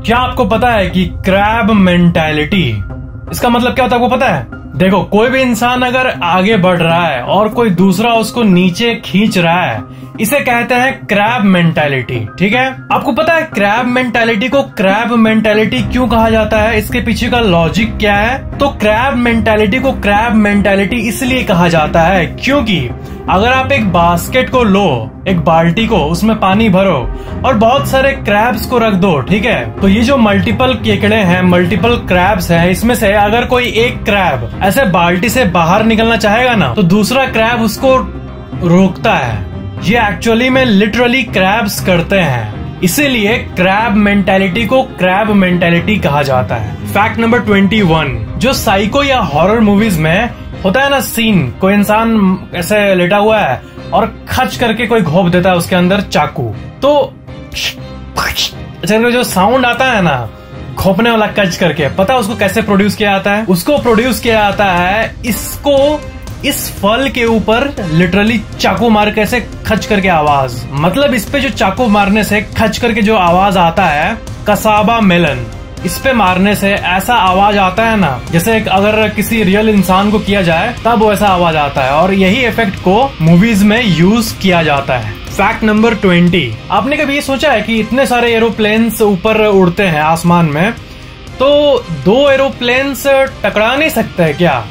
क्या आपको पता है कि क्रैब मेंटालिटी इसका मतलब क्या होता है? आपको पता है? देखो, कोई भी इंसान अगर आगे बढ़ रहा है और कोई दूसरा उसको नीचे खींच रहा है, इसे कहते हैं क्रैब मेंटालिटी। ठीक है, आपको पता है क्रैब मेंटालिटी को क्रैब मेंटालिटी क्यों कहा जाता है? इसके पीछे का लॉजिक क्या है? तो क्रैब मेंटालिटी को क्रैब मेंटालिटी इसलिए कहा जाता है क्योंकि अगर आप एक बास्केट को लो, एक बाल्टी को, उसमें पानी भरो और बहुत सारे क्रैब्स को रख दो, ठीक है, तो ये जो मल्टीपल केकड़े हैं, मल्टीपल क्रैब्स हैं, इसमें से अगर कोई एक क्रैब ऐसे बाल्टी से बाहर निकलना चाहेगा ना, तो दूसरा क्रैब उसको रोकता है। ये एक्चुअली में लिटरली क्रैब्स करते हैं, इसीलिए क्रैब मेंटालिटी को क्रैब मेंटालिटी कहा जाता है। फैक्ट नंबर 21, जो साइको या हॉरर मूवीज में होता है ना सीन, कोई इंसान ऐसे लेटा हुआ है और खच करके कोई घोप देता है उसके अंदर चाकू, तो जो साउंड आता है ना घोपने वाला कच करके, पता है उसको कैसे प्रोड्यूस किया जाता है? उसको प्रोड्यूस किया जाता है इस फल के ऊपर लिटरली चाकू मार के ऐसे खच करके आवाज, मतलब इस पे जो चाकू मारने से खच करके जो आवाज आता है, कसाबा मेलन, इस पे मारने से ऐसा आवाज आता है ना, जैसे अगर किसी रियल इंसान को किया जाए तब वैसा आवाज आता है, और यही इफेक्ट को मूवीज में यूज किया जाता है। फैक्ट नंबर 20, आपने कभी ये सोचा है कि इतने सारे एरोप्लेन्स ऊपर उड़ते हैं आसमान में, तो दो एरोप्लेन्स टकरा नहीं सकते क्या?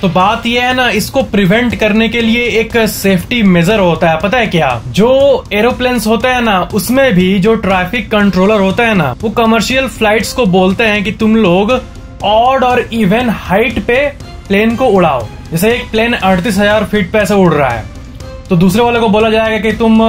तो बात यह है ना, इसको प्रिवेंट करने के लिए एक सेफ्टी मेजर होता है, पता है क्या? जो एरोप्लेन्स होते हैं ना, उसमें भी जो ट्रैफिक कंट्रोलर होता है ना, वो कमर्शियल फ्लाइट्स को बोलते हैं कि तुम लोग ऑड और इवन हाइट पे प्लेन को उड़ाओ। जैसे एक प्लेन 38,000 फीट पे ऐसे उड़ रहा है, तो दूसरे वाले को बोला जाएगा कि तुम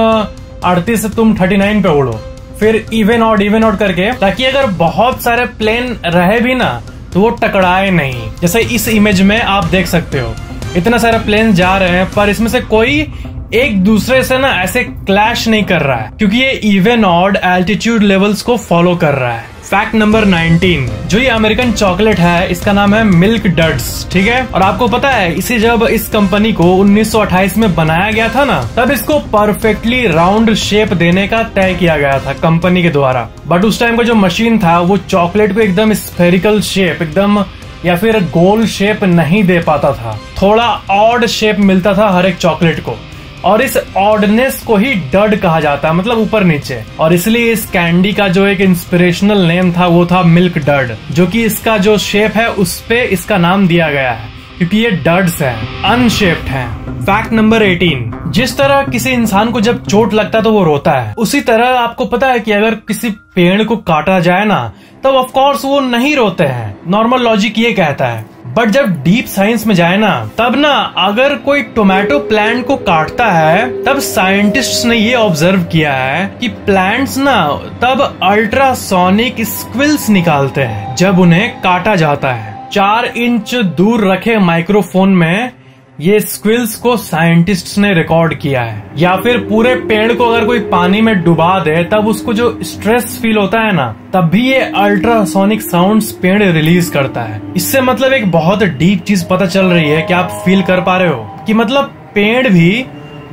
38 से तुम 39 पे उड़ो, फिर इवन ऑड करके, ताकि अगर बहुत सारे प्लेन रहे भी ना तो वो टकराए नहीं। जैसे इस इमेज में आप देख सकते हो, इतना सारे प्लेन जा रहे हैं पर इसमें से कोई एक दूसरे से ना ऐसे क्लैश नहीं कर रहा है, क्योंकि ये इवन ऑड एल्टीट्यूड लेवल्स को फॉलो कर रहा है। फैक्ट नंबर 19, जो ये अमेरिकन चॉकलेट है, इसका नाम है मिल्क डड्स, ठीक है, और आपको पता है इसे जब इस कंपनी को 1928 में बनाया गया था ना, तब इसको परफेक्टली राउंड शेप देने का तय किया गया था कंपनी के द्वारा, बट उस टाइम का जो मशीन था वो चॉकलेट को एकदम स्फेरिकल शेप, एकदम या फिर गोल शेप नहीं दे पाता था, थोड़ा ऑड शेप मिलता था हर एक चॉकलेट को, और इस ऑडनेस को ही डड कहा जाता है, मतलब ऊपर नीचे, और इसलिए इस कैंडी का जो एक इंस्पिरेशनल नेम था वो था मिल्क डड, जो कि इसका जो शेप है उस पे इसका नाम दिया गया है, क्योंकि ये डड्स हैं, अनशेप्ड हैं। फैक्ट नंबर 18, जिस तरह किसी इंसान को जब चोट लगता है तो वो रोता है, उसी तरह आपको पता है कि अगर किसी पेड़ को काटा जाए ना, तब ऑफ कोर्स वो नहीं रोते हैं, नॉर्मल लॉजिक ये कहता है, बट जब डीप साइंस में जाए ना, तब ना अगर कोई टोमेटो प्लांट को काटता है, तब साइंटिस्ट्स ने ये ऑब्जर्व किया है कि प्लांट्स ना तब अल्ट्रासोनिक स्क्विल्स निकालते हैं जब उन्हें काटा जाता है। 4 इंच दूर रखे माइक्रोफोन में ये स्क्विल्स को साइंटिस्ट्स ने रिकॉर्ड किया है। या फिर पूरे पेड़ को अगर कोई पानी में डुबा दे, तब उसको जो स्ट्रेस फील होता है ना, तब भी ये अल्ट्रासोनिक साउंड्स पेड़ रिलीज करता है। इससे मतलब एक बहुत डीप चीज पता चल रही है कि आप फील कर पा रहे हो कि मतलब पेड़ भी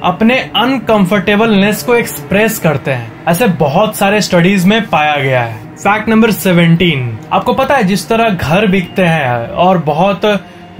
अपने अनकंफर्टेबलनेस को एक्सप्रेस करते हैं, ऐसे बहुत सारे स्टडीज में पाया गया है। फैक्ट नंबर 17, आपको पता है जिस तरह घर बिकते हैं और बहुत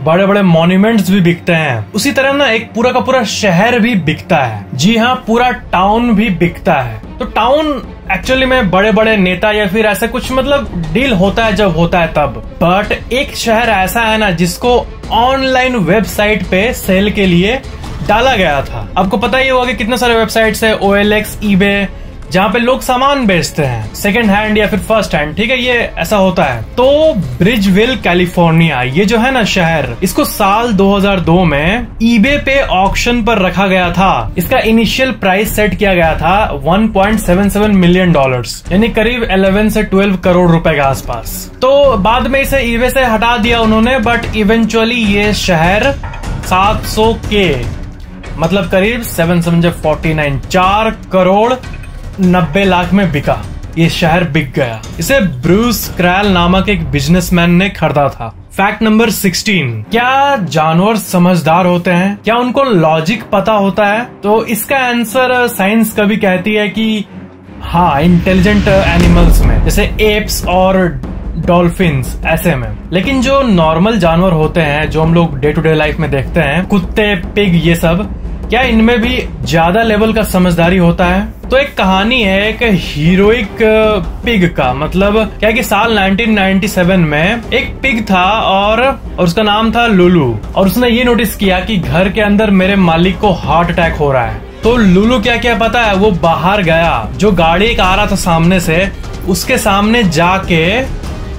बड़े बड़े मॉन्यूमेंट्स भी बिकते हैं, उसी तरह ना एक पूरा का पूरा शहर भी बिकता है। जी हाँ, पूरा टाउन भी बिकता है। तो टाउन एक्चुअली में बड़े बड़े नेता या फिर ऐसा कुछ मतलब डील होता है जब होता है तब, बट एक शहर ऐसा है ना जिसको ऑनलाइन वेबसाइट पे सेल के लिए डाला गया था। आपको पता ही होगा कि कितने सारे वेबसाइट्स है, OLX, eBay, जहाँ पे लोग सामान बेचते हैं सेकंड हैंड या फिर फर्स्ट हैंड, ठीक है, ये ऐसा होता है। तो ब्रिजविल कैलिफोर्निया, ये जो है ना शहर, इसको साल 2002 में eBay पे ऑक्शन पर रखा गया था। इसका इनिशियल प्राइस सेट किया गया था $1.77 मिलियन, यानी करीब 11 से 12 करोड़ रुपए के आसपास। तो बाद में इसे eBay से हटा दिया उन्होंने, बट इवेंचुअली ये शहर 700 के मतलब करीब 749 4 करोड़ 90 लाख में बिका। ये शहर बिक गया। इसे ब्रूस क्रैल नामक एक बिजनेसमैन ने खरीदा था। फैक्ट नंबर 16, क्या जानवर समझदार होते हैं? क्या उनको लॉजिक पता होता है? तो इसका आंसर साइंस कभी कहती है कि हाँ, इंटेलिजेंट एनिमल्स में, जैसे एप्स और डॉल्फिन्स ऐसे में। लेकिन जो नॉर्मल जानवर होते हैं जो हम लोग डे टू डे लाइफ में देखते हैं, कुत्ते, पिग, ये सब, क्या इनमें भी ज्यादा लेवल का समझदारी होता है? तो एक कहानी है एक हीरोइक पिग का। मतलब क्या है कि साल 1997 में एक पिग था और उसका नाम था लुलू, और उसने ये नोटिस किया कि घर के अंदर मेरे मालिक को हार्ट अटैक हो रहा है। तो लुलू क्या क्या पता है, वो बाहर गया, जो गाड़ी एक आ रहा था सामने से, उसके सामने जाके,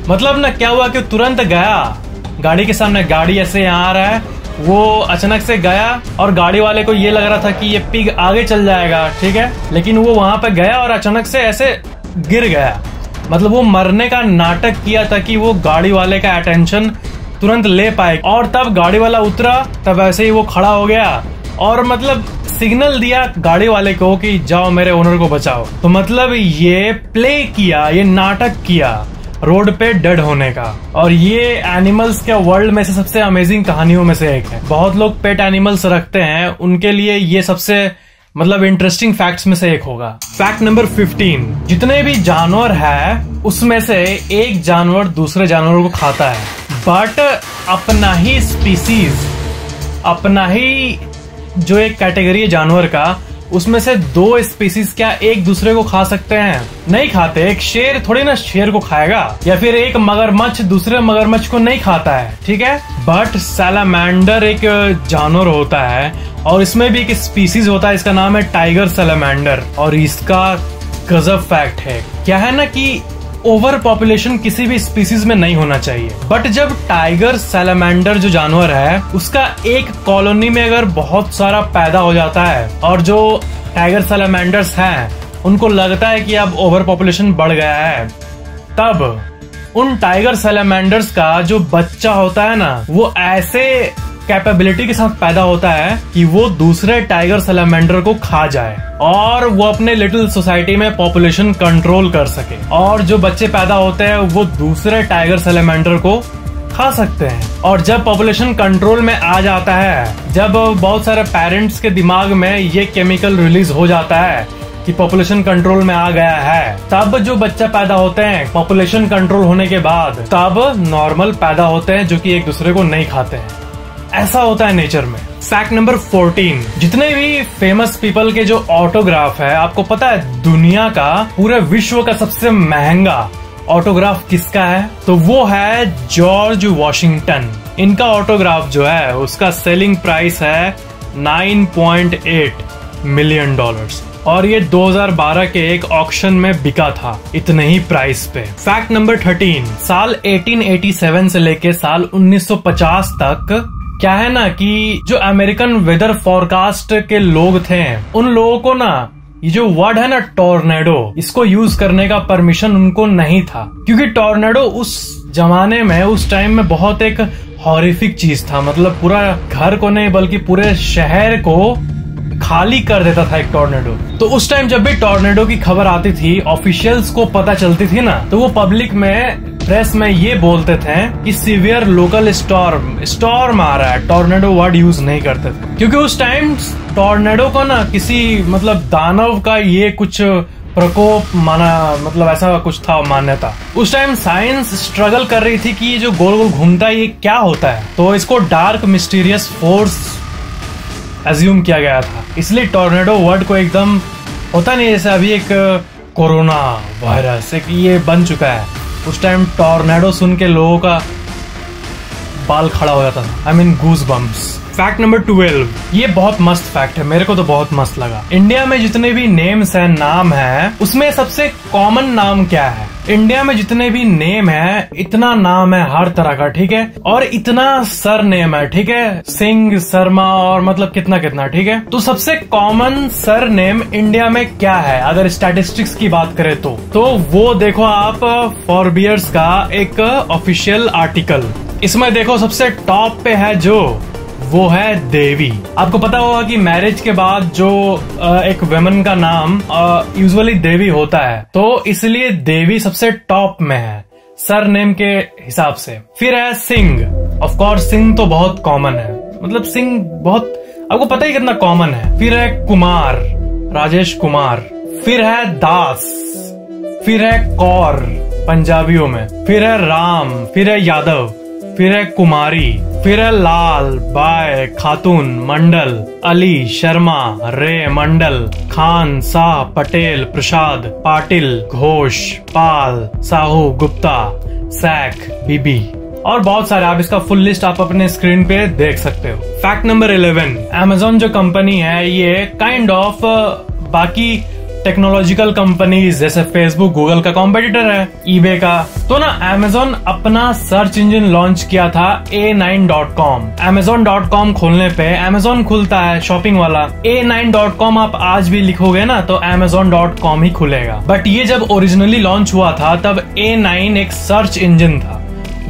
मतलब ना क्या हुआ कि तुरंत गया गाड़ी के सामने, गाड़ी ऐसे आ रहा है, वो अचानक से गया और गाड़ी वाले को ये लग रहा था कि ये पिग आगे चल जाएगा, ठीक है, लेकिन वो वहां पे गया और अचानक से ऐसे गिर गया। मतलब वो मरने का नाटक किया था कि वो गाड़ी वाले का अटेंशन तुरंत ले पाए, और तब गाड़ी वाला उतरा, तब ऐसे ही वो खड़ा हो गया और मतलब सिग्नल दिया गाड़ी वाले को कि जाओ मेरे ओनर को बचाओ। तो मतलब ये प्ले किया, ये नाटक किया रोड पे डेड होने का। और ये एनिमल्स के वर्ल्ड में से सबसे अमेजिंग कहानियों में से एक है। बहुत लोग पेट एनिमल्स रखते हैं, उनके लिए ये सबसे मतलब इंटरेस्टिंग फैक्ट्स में से एक होगा। फैक्ट नंबर 15, जितने भी जानवर है उसमें से एक जानवर दूसरे जानवरों को खाता है, बट अपना ही स्पीसीज, अपना ही जो एक कैटेगरी है जानवर का, उसमें से दो स्पीसीज क्या एक दूसरे को खा सकते हैं? नहीं खाते। एक शेर थोड़ी ना शेर को खाएगा, या फिर एक मगरमच्छ दूसरे मगरमच्छ को नहीं खाता है, ठीक है। बट सैलामेंडर एक जानवर होता है और इसमें भी एक स्पीसीज होता है, इसका नाम है टाइगर सैलामेंडर। और इसका गजब फैक्ट है, क्या है ना कि ओवर पॉपुलेशन किसी भी स्पीसीज में नहीं होना चाहिए, बट जब टाइगर सैलामेंडर जो जानवर है उसका एक कॉलोनी में अगर बहुत सारा पैदा हो जाता है और जो टाइगर सैलामेंडर्स हैं उनको लगता है कि अब ओवर पॉपुलेशन बढ़ गया है, तब उन टाइगर सैलामेंडर्स का जो बच्चा होता है ना, वो ऐसे कैपेबिलिटी के साथ पैदा होता है कि वो दूसरे टाइगर सैलामेंडर को खा जाए और वो अपने लिटिल सोसाइटी में पॉपुलेशन कंट्रोल कर सके, और जो बच्चे पैदा होते हैं वो दूसरे टाइगर सैलामेंडर को खा सकते हैं। और जब पॉपुलेशन कंट्रोल में आ जाता है, जब बहुत सारे पेरेंट्स के दिमाग में ये केमिकल रिलीज हो जाता है कि पॉपुलेशन कंट्रोल में आ गया है, तब जो बच्चा पैदा होते हैं पॉपुलेशन कंट्रोल होने के बाद, तब नॉर्मल पैदा होते हैं जो कि एक दूसरे को नहीं खाते हैं। ऐसा होता है नेचर में। फैक्ट नंबर 14, जितने भी फेमस पीपल के जो ऑटोग्राफ है, आपको पता है दुनिया का, पूरे विश्व का सबसे महंगा ऑटोग्राफ किसका है? तो वो है जॉर्ज वॉशिंगटन। इनका ऑटोग्राफ जो है उसका सेलिंग प्राइस है $9.8 मिलियन और ये 2012 के एक ऑक्शन में बिका था इतने ही प्राइस पे। फैक्ट नंबर 13, साल 1887 से लेके साल 1950 तक क्या है ना कि जो अमेरिकन वेदर फॉरकास्ट के लोग थे, उन लोगों को ना ये जो वर्ड है ना टॉर्नेडो, इसको यूज करने का परमिशन उनको नहीं था, क्योंकि टॉर्नेडो उस जमाने में, उस टाइम में बहुत एक हॉरिफिक चीज था। मतलब पूरा घर को नहीं बल्कि पूरे शहर को खाली कर देता था एक टॉर्नेडो। तो उस टाइम जब भी टॉर्नेडो की खबर आती थी, ऑफिशियल्स को पता चलती थी ना, तो वो पब्लिक में, प्रेस में ये बोलते थे कि सीवियर लोकल स्टॉर्म आ रहा है। टॉर्नेडो वर्ड यूज नहीं करते थे, क्योंकि उस टाइम टॉर्नेडो को ना किसी मतलब दानव का ये कुछ प्रकोप माना, मतलब ऐसा कुछ था मान्यता। उस टाइम साइंस स्ट्रगल कर रही थी कि ये जो गोल गोल घूमता है ये क्या होता है, तो इसको डार्क मिस्टीरियस फोर्स एज्यूम किया गया था। इसलिए टॉर्नेडो वर्ड को एकदम होता नहीं, जैसे अभी एक कोरोना वायरस एक ये बन चुका है, उस टाइम टॉर्नेडो सुन के लोगों का बाल खड़ा हो जाता था, I mean goose bumps. Fact number 12, ये बहुत मस्त फैक्ट है, मेरे को तो बहुत मस्त लगा। इंडिया में जितने भी नेम्स हैं, नाम है, उसमें सबसे कॉमन नाम क्या है? इंडिया में जितने भी नेम है, इतना नाम है हर तरह का, ठीक है, और इतना सर नेम है, ठीक है, सिंह, शर्मा और मतलब कितना कितना, ठीक है। तो सबसे कॉमन सर नेम इंडिया में क्या है अगर स्टैटिस्टिक्स की बात करें तो वो देखो आप फॉरबियर्स का एक ऑफिशियल आर्टिकल, इसमें देखो सबसे टॉप पे है जो वो है देवी। आपको पता होगा कि मैरिज के बाद जो एक वुमेन का नाम यूजुअली देवी होता है, तो इसलिए देवी सबसे टॉप में है सर नेम के हिसाब से। फिर है सिंह, ऑफ कोर्स सिंह तो बहुत कॉमन है, मतलब सिंह बहुत आपको पता ही कितना कॉमन है। फिर है कुमार, राजेश कुमार। फिर है दास, फिर है कौर पंजाबियों में, फिर है राम, फिर है यादव, फिर है कुमारी, फिर है लाल, बाय, खातून, मंडल, अली, शर्मा, रे, मंडल, खान, शाह, पटेल, प्रसाद, पाटिल, घोष, पाल, साहू, गुप्ता, सैक, बीबी और बहुत सारे। आप इसका फुल लिस्ट आप अपने स्क्रीन पे देख सकते हो। फैक्ट नंबर 11, अमेजोन जो कंपनी है ये काइंड ऑफ बाकी टेक्नोलॉजिकल कंपनीज जैसे फेसबुक, गूगल का कॉम्पिटिटर है, ईबे का। तो ना अमेजोन अपना सर्च इंजन लॉन्च किया था A9.com। Amazon.com खोलने पे अमेजोन खुलता है शॉपिंग वाला, A9.com आप आज भी लिखोगे ना तो Amazon.com ही खुलेगा। बट ये जब ओरिजिनली लॉन्च हुआ था तब A9 एक सर्च इंजन था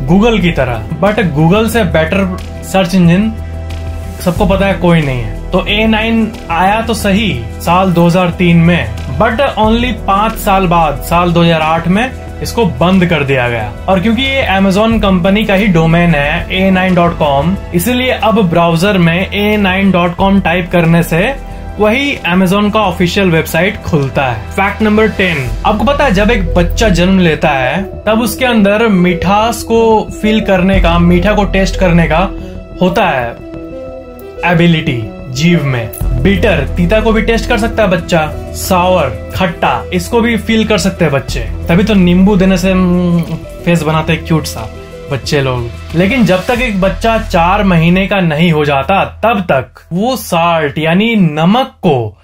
गूगल की तरह, बट गूगल से बेटर सर्च इंजन सबको पता है कोई नहीं है। तो A9 आया तो सही साल 2003 में, बट ओनली 5 साल बाद साल 2008 में इसको बंद कर दिया गया। और क्योंकि ये अमेजोन कंपनी का ही डोमेन है A9.com, इसीलिए अब ब्राउजर में A9.com टाइप करने से वही अमेजोन का ऑफिशियल वेबसाइट खुलता है। फैक्ट नंबर 10, आपको पता है जब एक बच्चा जन्म लेता है तब उसके अंदर मिठास को फील करने का, मीठा को टेस्ट करने का होता है एबिलिटी जीव में। बीटर, तीता को भी टेस्ट कर सकता है बच्चा, सावर, खट्टा, इसको भी फील कर सकते हैं बच्चे, तभी तो नींबू देने से फेस बनाते हैं क्यूट सा बच्चे लोग। लेकिन जब तक एक बच्चा 4 महीने का नहीं हो जाता तब तक वो साल्ट यानी नमक को,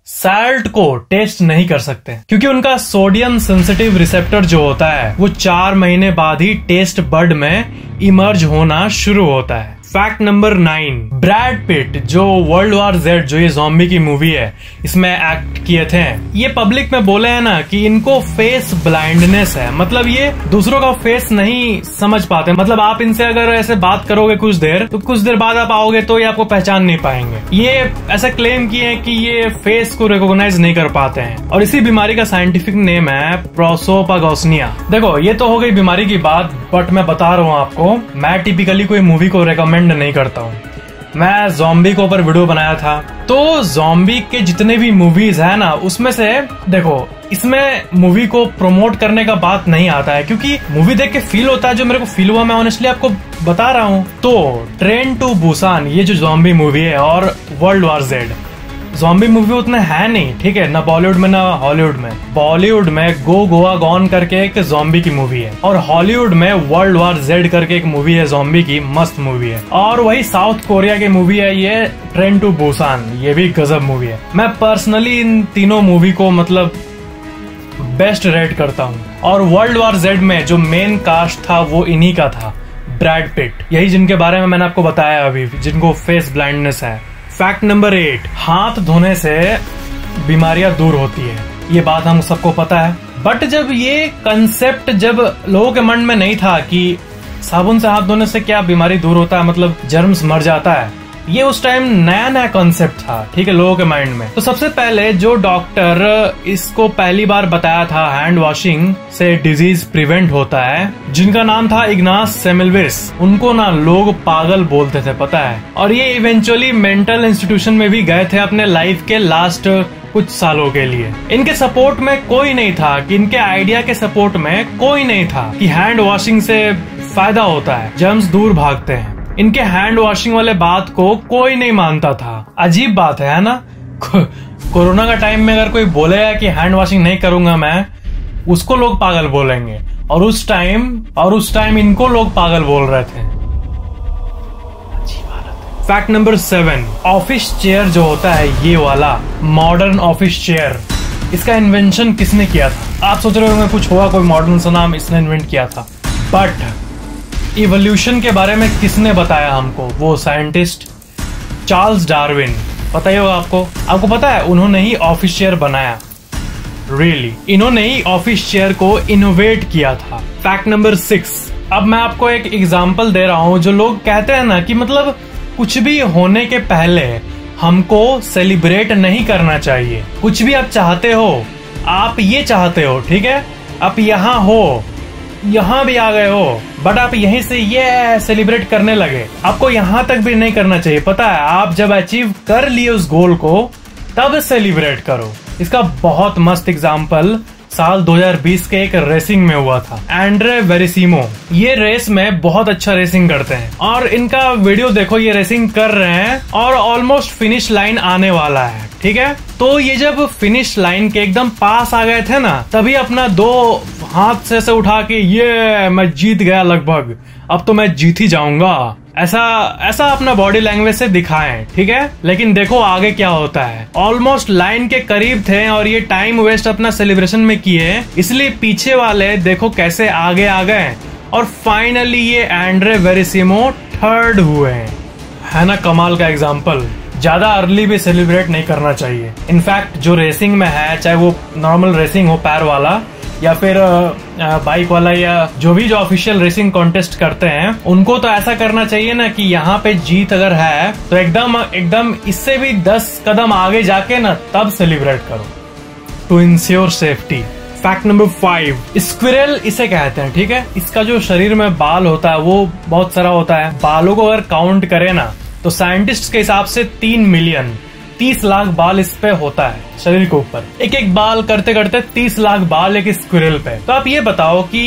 साल्ट को टेस्ट नहीं कर सकते, क्योंकि उनका सोडियम सेंसिटिव रिसेप्टर जो होता है वो 4 महीने बाद ही टेस्ट बड में इमर्ज होना शुरू होता है। फैक्ट नंबर 9, ब्रैड पिट जो वर्ल्ड वॉर जेड जो ये ज़ॉम्बी की मूवी है इसमें एक्ट किए थे, ये पब्लिक में बोले हैं ना कि इनको फेस ब्लाइंडनेस है, मतलब ये दूसरों का फेस नहीं समझ पाते। मतलब आप इनसे अगर ऐसे बात करोगे कुछ देर तो कुछ देर बाद आप आओगे तो ये आपको पहचान नहीं पाएंगे। ये ऐसा क्लेम किए हैं कि ये फेस को रिकॉग्नाइज नहीं कर पाते हैं और इसी बीमारी का साइंटिफिक नेम है प्रोसोपागोस्निया। देखो ये तो हो गई बीमारी की बात, बट मैं बता रहा हूँ आपको, मैं टिपिकली कोई मूवी को रेकमेंड नहीं करता हूँ। मैं ज़ॉम्बी के ऊपर वीडियो बनाया था, तो ज़ॉम्बी के जितने भी मूवीज है ना उसमें से देखो इसमें मूवी को प्रमोट करने का बात नहीं आता है, क्योंकि मूवी देख के फील होता है जो मेरे को फील हुआ, मैं ऑनेस्टली आपको बता रहा हूँ। तो ट्रेन टू बुसान ये जो ज़ॉम्बी मूवी है और world war Z, zombie movie उतने है नहीं, ठीक है, ना बॉलीवुड में ना हॉलीवुड में। बॉलीवुड में गो गोवा गॉन करके एक ज़ॉम्बी की मूवी है और हॉलीवुड में वर्ल्ड वॉर जेड करके एक मूवी है ज़ॉम्बी की, मस्त मूवी है। और वही साउथ कोरिया की मूवी है ये ट्रेन टू बुसान, ये भी गजब मूवी है। मैं पर्सनली इन तीनों मूवी को मतलब बेस्ट रेट करता हूँ। और वर्ल्ड वॉर जेड में जो मेन कास्ट था वो इन्हीं का था, ब्रैड पिट, यही जिनके बारे में मैंने आपको बताया अभी, जिनको फेस ब्लाइंडनेस है। फैक्ट नंबर 8, हाथ धोने से बीमारियां दूर होती है, ये बात हम सबको पता है। बट जब ये कंसेप्ट जब लोगों के मन में नहीं था कि साबुन से हाथ धोने से क्या बीमारी दूर होता है, मतलब जर्म्स मर जाता है, ये उस टाइम नया नया कॉन्सेप्ट था, ठीक है, लोगों के माइंड में। तो सबसे पहले जो डॉक्टर इसको पहली बार बताया था हैंड वॉशिंग से डिजीज प्रिवेंट होता है, जिनका नाम था इग्नास सेमिल्विस, उनको ना लोग पागल बोलते थे पता है। और ये इवेंचुअली मेंटल इंस्टीट्यूशन में भी गए थे अपने लाइफ के लास्ट कुछ सालों के लिए। इनके सपोर्ट में कोई नहीं था, कि इनके आइडिया के सपोर्ट में कोई नहीं था कि हैंड वॉशिंग से फायदा होता है, जर्म्स दूर भागते हैं। इनके हैंड वॉशिंग वाले बात को कोई नहीं मानता था। अजीब बात है ना, कोरोना का टाइम में अगर कोई बोलेगा कि हैंड वॉशिंग नहीं करूंगा मैं, उसको लोग पागल बोलेंगे, और उस टाइम इनको लोग पागल बोल रहे थे। फैक्ट नंबर 7, ऑफिस चेयर जो होता है ये वाला मॉडर्न ऑफिस चेयर, इसका इन्वेंशन किसने किया था? आप सोच रहे होंगे कुछ होगा कोई मॉडर्न सा नाम इसने इन्वेंट किया था, बट इवोल्यूशन के बारे में किसने बताया हमको? वो साइंटिस्ट चार्ल्स डार्विन, पता ही होगा आपको। आपको पता है उन्होंने ही ऑफिस चेयर बनाया, रियली इन्होंने ही ऑफिस चेयर को इनोवेट किया था। फैक्ट नंबर 6, अब मैं आपको एक एग्जांपल दे रहा हूं। जो लोग कहते हैं ना कि मतलब कुछ भी होने के पहले हमको सेलिब्रेट नहीं करना चाहिए। कुछ भी आप चाहते हो, आप ये चाहते हो, ठीक है, आप यहाँ हो, यहाँ भी आ गए हो, बट आप यहीं से ये सेलिब्रेट करने लगे, आपको यहाँ तक भी नहीं करना चाहिए। पता है आप जब अचीव कर लिए उस गोल को तब सेलिब्रेट करो। इसका बहुत मस्त एग्जाम्पल साल 2020 के एक रेसिंग में हुआ था। एंड्रे वेरिसिमो ये रेस में बहुत अच्छा रेसिंग करते हैं और इनका वीडियो देखो, ये रेसिंग कर रहे हैं और ऑलमोस्ट फिनिश लाइन आने वाला है। ठीक है, तो ये जब फिनिश लाइन के एकदम पास आ गए थे ना, तभी अपना 2 हाथ से उठा के ये मैं जीत गया लगभग, अब तो मैं जीत ही जाऊंगा, ऐसा अपना बॉडी लैंग्वेज से दिखाएं। ठीक है, लेकिन देखो आगे क्या होता है। ऑलमोस्ट लाइन के करीब थे और ये टाइम वेस्ट अपना सेलिब्रेशन में किए, इसलिए पीछे वाले देखो कैसे आगे आ गए और फाइनली ये एंड्रे वेरिसिमो थर्ड हुए। है ना कमाल का एग्जाम्पल। ज्यादा अर्ली भी सेलिब्रेट नहीं करना चाहिए। इनफैक्ट जो रेसिंग में है, चाहे वो नॉर्मल रेसिंग हो पैर वाला या फिर बाइक वाला या जो ऑफिशियल रेसिंग कॉन्टेस्ट करते हैं, उनको तो ऐसा करना चाहिए ना कि यहाँ पे जीत अगर है तो एकदम इससे भी 10 कदम आगे जाके ना तब सेलिब्रेट करो, to ensure safety. Fact number 5, squirrel इसे कहते हैं। ठीक है, इसका जो शरीर में बाल होता है वो बहुत सारा होता है। बालों को अगर काउंट करे ना तो साइंटिस्ट के हिसाब से 3 मिलियन 30 लाख बाल इस पे होता है शरीर के ऊपर। एक बाल करते करते 30 लाख बाल एक स्क्विरल पे। तो आप ये बताओ कि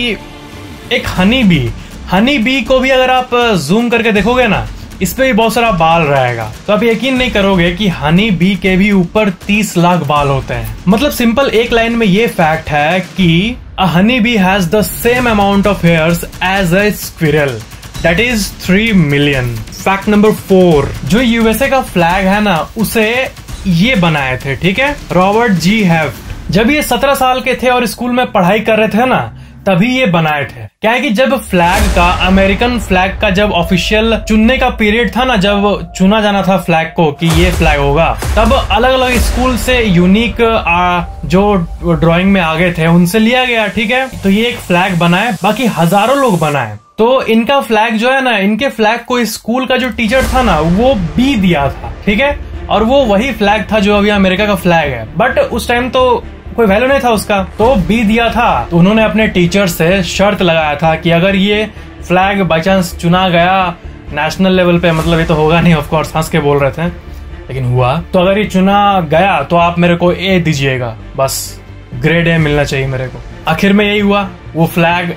एक हनी बी को भी अगर आप जूम करके देखोगे ना, इस पे भी बहुत सारा बाल रहेगा, तो आप यकीन नहीं करोगे कि हनी बी के भी ऊपर 30 लाख बाल होते हैं। मतलब सिंपल एक लाइन में ये फैक्ट है कि a honey bee has the same amount of hairs as a squirrel, that is 3 million. Fact number 4, जो यूएसए का फ्लैग है ना, उसे ये बनाए थे, ठीक है, रॉबर्ट जी हेफ्ट। जब ये 17 साल के थे और स्कूल में पढ़ाई कर रहे थे ना, तभी ये बनाए थे। क्या है कि जब फ्लैग का, अमेरिकन फ्लैग का जब ऑफिशियल चुनने का पीरियड था ना, जब चुना जाना था फ्लैग को कि ये फ्लैग होगा, तब अलग अलग स्कूल से यूनिक जो ड्राइंग में आगे थे उनसे लिया गया। ठीक है, तो ये एक फ्लैग बनाए, बाकी हजारों लोग बनाए। तो इनका फ्लैग जो है ना, इनके फ्लैग को स्कूल का जो टीचर था ना, वो बी दिया था। ठीक है, और वो वही फ्लैग था जो अभी अमेरिका का फ्लैग है, बट उस टाइम तो कोई वैल्यू नहीं था उसका, तो बी दिया था। तो उन्होंने अपने टीचर से शर्त लगाया था कि अगर ये फ्लैग बाई चांस चुना गया नेशनल लेवल पे, मतलब ये तो होगा नहीं ऑफ कोर्स, हंस के बोल रहे थे, लेकिन हुआ, तो अगर ये चुना गया तो आप मेरे को ए दीजिएगा, बस ग्रेड ए मिलना चाहिए मेरे को। आखिर में यही हुआ, वो फ्लैग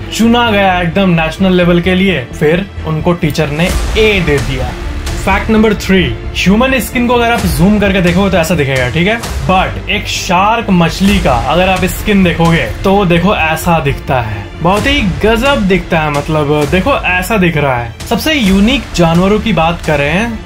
चुना गया एकदम नेशनल लेवल के लिए, फिर उनको टीचर ने ए दे दिया। फैक्ट नंबर 3, ह्यूमन स्किन को अगर आप जूम करके देखोगे तो ऐसा दिखेगा। ठीक है, बट एक शार्क मछली का अगर आप स्किन देखोगे तो देखो ऐसा दिखता है, बहुत ही गजब दिखता है। मतलब देखो ऐसा दिख रहा है। सबसे यूनिक जानवरों की बात करें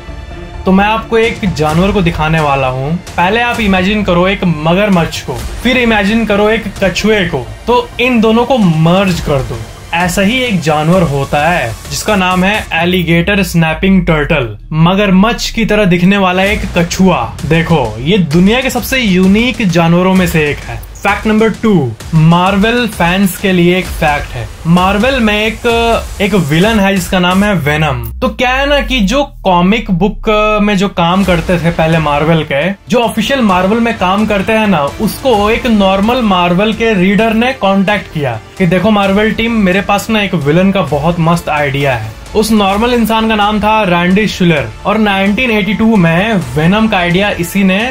तो मैं आपको एक जानवर को दिखाने वाला हूँ। पहले आप इमेजिन करो एक मगरमच्छ को, फिर इमेजिन करो एक कछुए को, तो इन दोनों को मर्ज कर दो। ऐसा ही एक जानवर होता है जिसका नाम है एलिगेटर स्नैपिंग टर्टल। मगरमच्छ की तरह दिखने वाला एक कछुआ। देखो ये दुनिया के सबसे यूनिक जानवरों में से एक है। फैक्ट नंबर 2, मार्वल फैंस के लिए एक फैक्ट है। मार्वल में एक विलन है जिसका नाम है वेनम। तो क्या है ना कि जो कॉमिक बुक में जो काम करते थे पहले मार्वल के, जो ऑफिशियल मार्वल में काम करते हैं ना, उसको एक नॉर्मल मार्वल के रीडर ने कांटेक्ट किया कि देखो मार्वल टीम, मेरे पास ना एक विलन का बहुत मस्त आइडिया है। उस नॉर्मल इंसान का नाम था रैंडी शुलर, और 1982 में वेनम का आइडिया इसी ने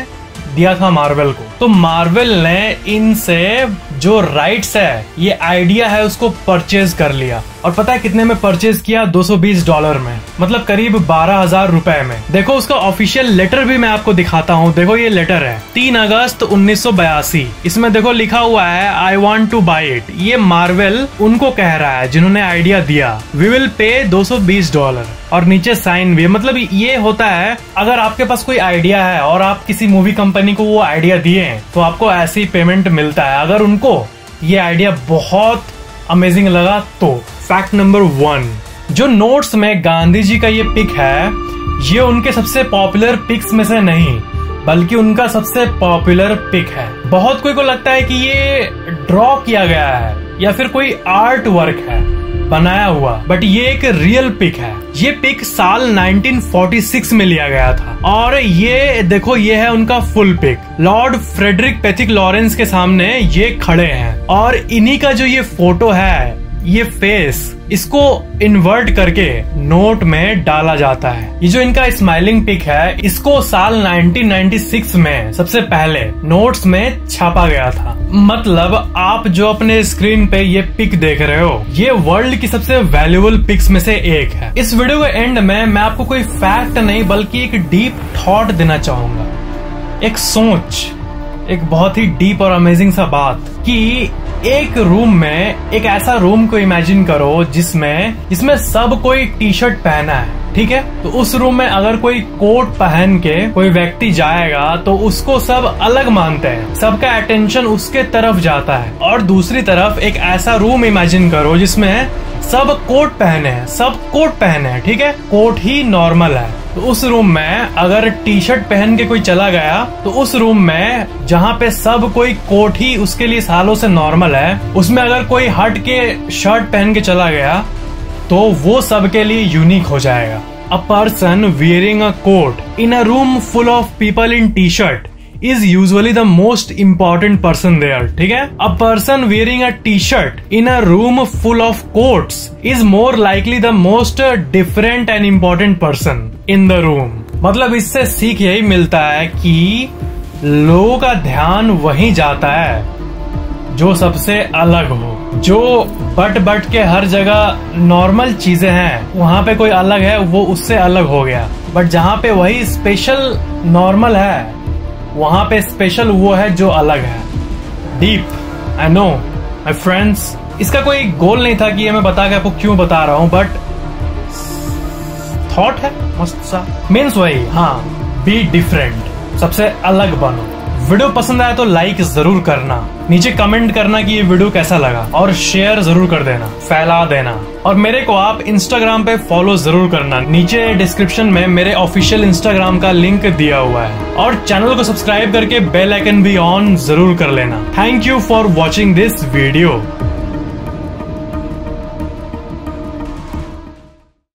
दिया था मार्वल को। तो मार्वल ने इनसे जो राइट्स है, ये आइडिया है, उसको परचेज कर लिया। और पता है कितने में परचेज किया? $220 में, मतलब करीब 12,000 रुपए में। देखो उसका ऑफिशियल लेटर भी मैं आपको दिखाता हूँ। देखो ये लेटर है 3 अगस्त 1982। इसमें देखो लिखा हुआ है I want two by it. ये मार्वल उनको कह रहा है जिन्होंने आइडिया दिया, वी विल पे $220, और नीचे साइन भी। मतलब ये होता है अगर आपके पास कोई आइडिया है और आप किसी मूवी कंपनी को वो आइडिया दिए तो आपको ऐसी पेमेंट मिलता है, अगर उनको ये आइडिया बहुत अमेजिंग लगा तो। फैक्ट नंबर 1, जो नोट्स में गांधी जी का ये पिक है, ये उनके सबसे पॉपुलर पिक्स में से नहीं बल्कि उनका सबसे पॉपुलर पिक है। बहुत कोई को लगता है कि ये ड्रॉ किया गया है या फिर कोई आर्ट वर्क है बनाया हुआ, बट ये एक रियल पिक है। ये पिक साल 1946 में लिया गया था, और ये देखो ये है उनका full pic. Lord Frederick Pethick Lawrence के सामने ये खड़े हैं, और इन्हीं का जो ये फोटो है ये फेस इसको इन्वर्ट करके नोट में डाला जाता है। ये जो इनका स्माइलिंग पिक है, इसको साल 1996 में सबसे पहले नोट्स में छापा गया था। मतलब आप जो अपने स्क्रीन पे ये पिक देख रहे हो, ये वर्ल्ड की सबसे वैल्यूएबल पिक्स में से एक है। इस वीडियो के एंड में मैं आपको कोई फैक्ट नहीं बल्कि एक डीप थॉट देना चाहूंगा, एक सोच, एक बहुत ही डीप और अमेजिंग सा बात कि एक रूम में, एक ऐसा रूम को इमेजिन करो जिसमें सब कोई टी शर्ट पहना है, ठीक है। तो उस रूम में अगर कोई कोट पहन के कोई व्यक्ति जाएगा तो उसको सब अलग मानते हैं, सबका अटेंशन उसके तरफ जाता है। और दूसरी तरफ एक ऐसा रूम इमेजिन करो जिसमें सब कोट पहने हैं, ठीक है, कोट ही नॉर्मल है। तो उस रूम में अगर टी शर्ट पहन के कोई चला गया तो उस रूम में जहाँ पे सब कोई कोट ही उसके लिए सालों से नॉर्मल है, उसमें अगर कोई हट के शर्ट पहन के चला गया तो वो सबके लिए यूनिक हो जाएगा। A person wearing a coat in a room full of people in T shirt is usually the most important person there, ठीक है। A person wearing a t-shirt in a room full of coats is more likely the most different and important person in the room। मतलब इससे सीख यही मिलता है कि लोगों का ध्यान वहीं जाता है जो सबसे अलग हो। जो बट के हर जगह नॉर्मल चीजें हैं, वहाँ पे कोई अलग है, वो उससे अलग हो गया। बट जहाँ पे वही स्पेशल नॉर्मल है, वहां पे स्पेशल वो है जो अलग है। Deep, I know my friends. इसका कोई गोल नहीं था कि ये मैं बता के आपको क्यों बता रहा हूं, बट थॉट है मस्त सा। मीन्स वही, हाँ, बी डिफरेंट, सबसे अलग बनो। वीडियो पसंद आया तो लाइक जरूर करना, नीचे कमेंट करना कि ये वीडियो कैसा लगा, और शेयर जरूर कर देना, फैला देना। और मेरे को आप इंस्टाग्राम पे फॉलो जरूर करना, नीचे डिस्क्रिप्शन में मेरे ऑफिशियल इंस्टाग्राम का लिंक दिया हुआ है। और चैनल को सब्सक्राइब करके बेल आइकन भी ऑन जरूर कर लेना। Thank you for watching this video.